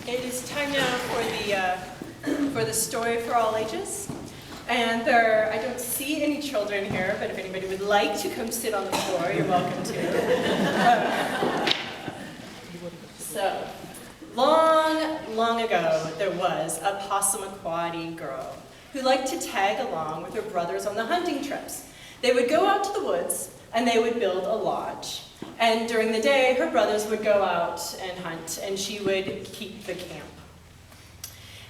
It is time now for the story for all ages. And I don't see any children here, but if anybody would like to come sit on the floor, you're welcome to. So, long ago, there was a Passamaquoddy girl who liked to tag along with her brothers on the hunting trips. They would go out to the woods, and they would build a lodge. And during the day, her brothers would go out and hunt, and she would keep the camp.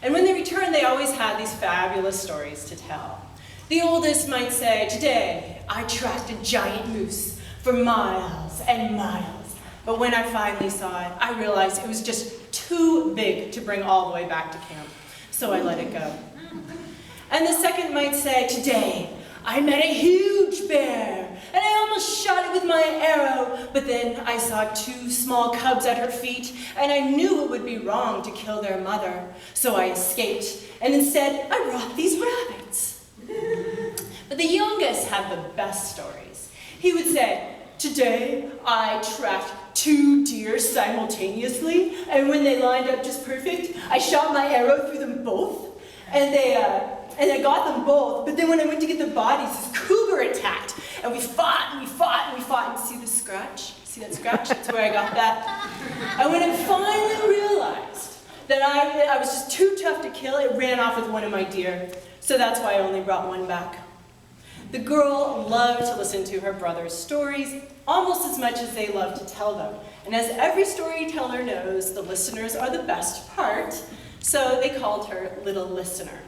And when they returned, they always had these fabulous stories to tell. The oldest might say, "Today, I tracked a giant moose for miles and miles. But when I finally saw it, I realized it was just too big to bring all the way back to camp. So I let it go." And the second might say, "Today, I met a huge bear, and I almost shot it with my arrow, but then I saw two small cubs at her feet, and I knew it would be wrong to kill their mother, so I escaped, and instead I brought these rabbits." But the youngest had the best stories. He would say, "Today I tracked two deer simultaneously, and when they lined up just perfect, I shot my arrow through them both, and I got them both, but then when I went to get the bodies, this cougar attacked, and we fought, and we fought, and we fought." And see the scratch? See that scratch? That's where I got that. And when I finally realized that I was just too tough to kill, it ran off with one of my deer, so that's why I only brought one back. The girl loved to listen to her brother's stories almost as much as they loved to tell them. And as every storyteller knows, the listeners are the best part, so they called her Little Listener.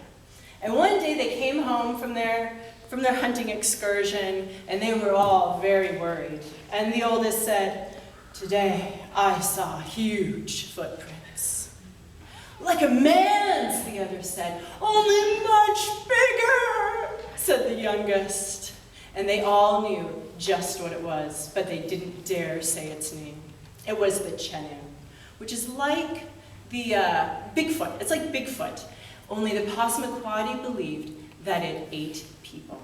And one day they came home from their hunting excursion, and they were all very worried. And the oldest said, "Today I saw huge footprints." "Like a man's," the other said. "Only much bigger," said the youngest. And they all knew just what it was, but they didn't dare say its name. It was the Chenoo, which is like the Bigfoot. It's like Bigfoot. Only the Passamaquoddy believed that it ate people.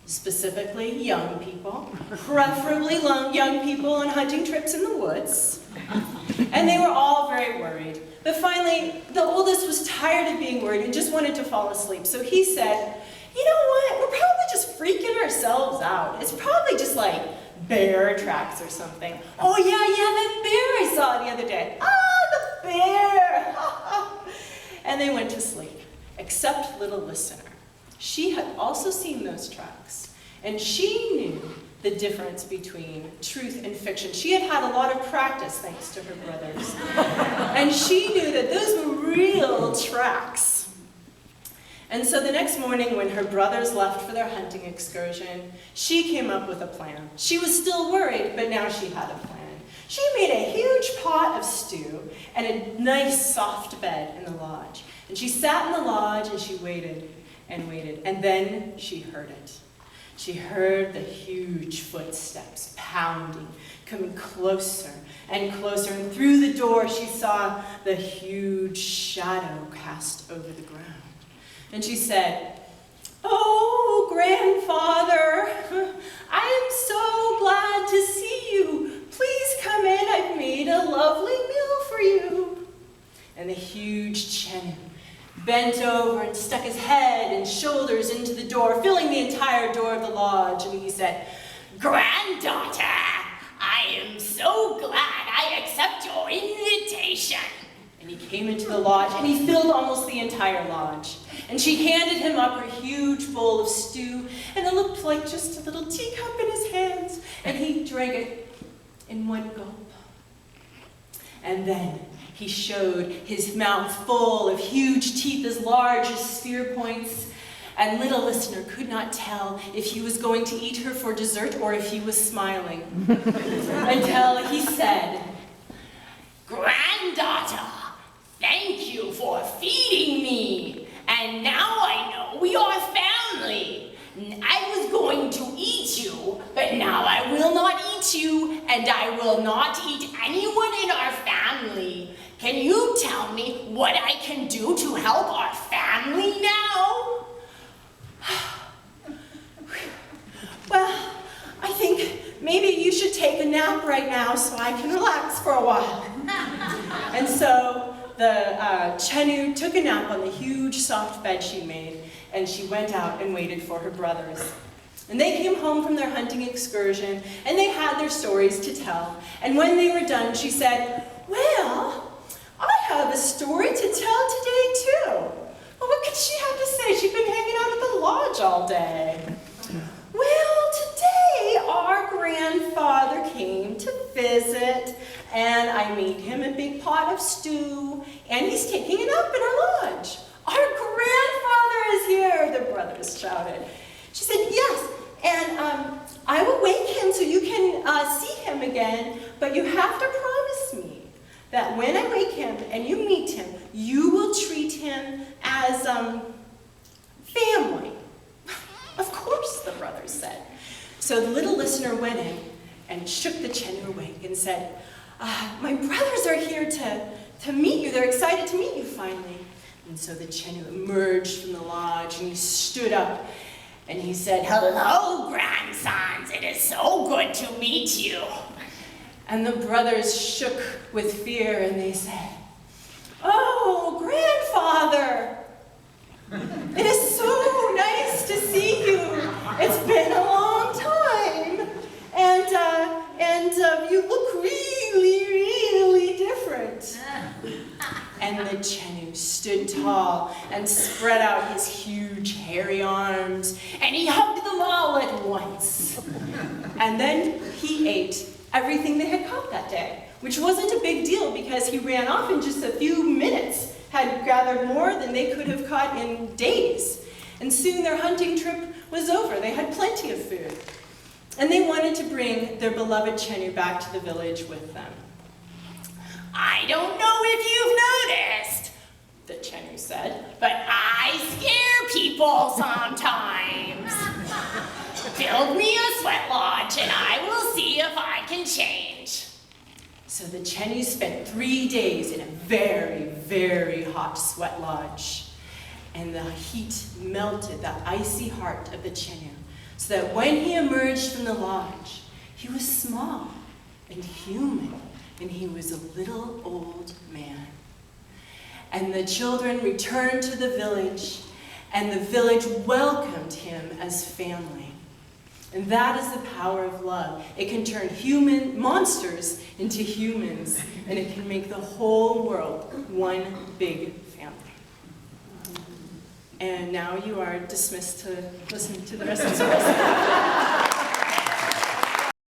Specifically, young people, preferably young people on hunting trips in the woods. And they were all very worried. But finally, the oldest was tired of being worried and just wanted to fall asleep. So he said, "You know what? We're probably just freaking ourselves out. It's probably just like bear tracks or something." "Oh yeah, that bear I saw the other day." "Ah, the bear!" And they went to sleep, except Little Listener. She had also seen those tracks, and she knew the difference between truth and fiction. She had had a lot of practice, thanks to her brothers. And she knew that those were real tracks. And so the next morning, when her brothers left for their hunting excursion, she came up with a plan. She was still worried, but now she had a plan. She made a huge pot of stew and a nice soft bed in the lodge. And she sat in the lodge and she waited and waited. And then she heard it. She heard the huge footsteps pounding, coming closer and closer. And through the door she saw the huge shadow cast over the ground. And she said, "Oh, grandfather, I am so glad to see you. Please come in, I've made a lovely meal for you." And the huge Chenoo bent over and stuck his head and shoulders into the door, filling the entire door of the lodge, and he said, "Granddaughter, I am so glad I accept your invitation." And he came into the lodge, and he filled almost the entire lodge. And she handed him up her huge bowl of stew, and it looked like just a little teacup in his hands, and he drank it in one gulp. And then he showed his mouth full of huge teeth as large as spear points, and Little Listener could not tell if he was going to eat her for dessert or if he was smiling. Until he said, "Granddaughter, thank you for feeding me, and now I know we are family. I was going to eat you, but now I will not eat you, and I will not eat anyone in our family. Can you tell me what I can do to help our family now?" "Well, I think maybe you should take a nap right now so I can relax for a while." And so Chenoo took a nap on the huge soft bed she made, and she went out and waited for her brothers. And they came home from their hunting excursion, and they had their stories to tell. And when they were done, she said, "Well, I have a story to tell today, too." Well, what could she have to say? She'd been hanging out at the lodge all day. "Well, today our grandfather came to visit, and I made him a big pot of stew, and he's taking it up in our lodge." "Our grandfather is here," the brothers shouted. She said, "Yes, and I will wake him so you can see him again, but you have to promise me that when I wake him and you meet him, you will treat him as family." "Of course," the brothers said. So the little listener went in and shook the Chenoo awake and said, "My brothers are here to meet you. They're excited to meet you finally." And so the Chenoo emerged from the lodge and he stood up and he said, "Hello, grandsons. It is so good to meet you." And the brothers shook with fear and they said, "Oh, grandfather, it is so nice to see you. It's been a long time, and you look really, really different." And the Chenoo stood tall and spread out his huge hairy arms, and he hugged them all at once. And then he ate everything they had caught that day, which wasn't a big deal because he ran off in just a few minutes, had gathered more than they could have caught in days. And soon their hunting trip was over. They had plenty of food. And they wanted to bring their beloved Chenoo back to the village with them. "I don't know if you've noticed," the Chenoo said, "but I scare people sometimes. Build me a sweat lodge and I will see if I can change." So the Chenoo spent 3 days in a very, very hot sweat lodge. And the heat melted the icy heart of the Chenoo, so that when he emerged from the lodge, he was small and human, and he was a little old man. And the children returned to the village, and the village welcomed him as family. And that is the power of love. It can turn human monsters into humans, and it can make the whole world one big family. And now you are dismissed to listen to the rest of the service.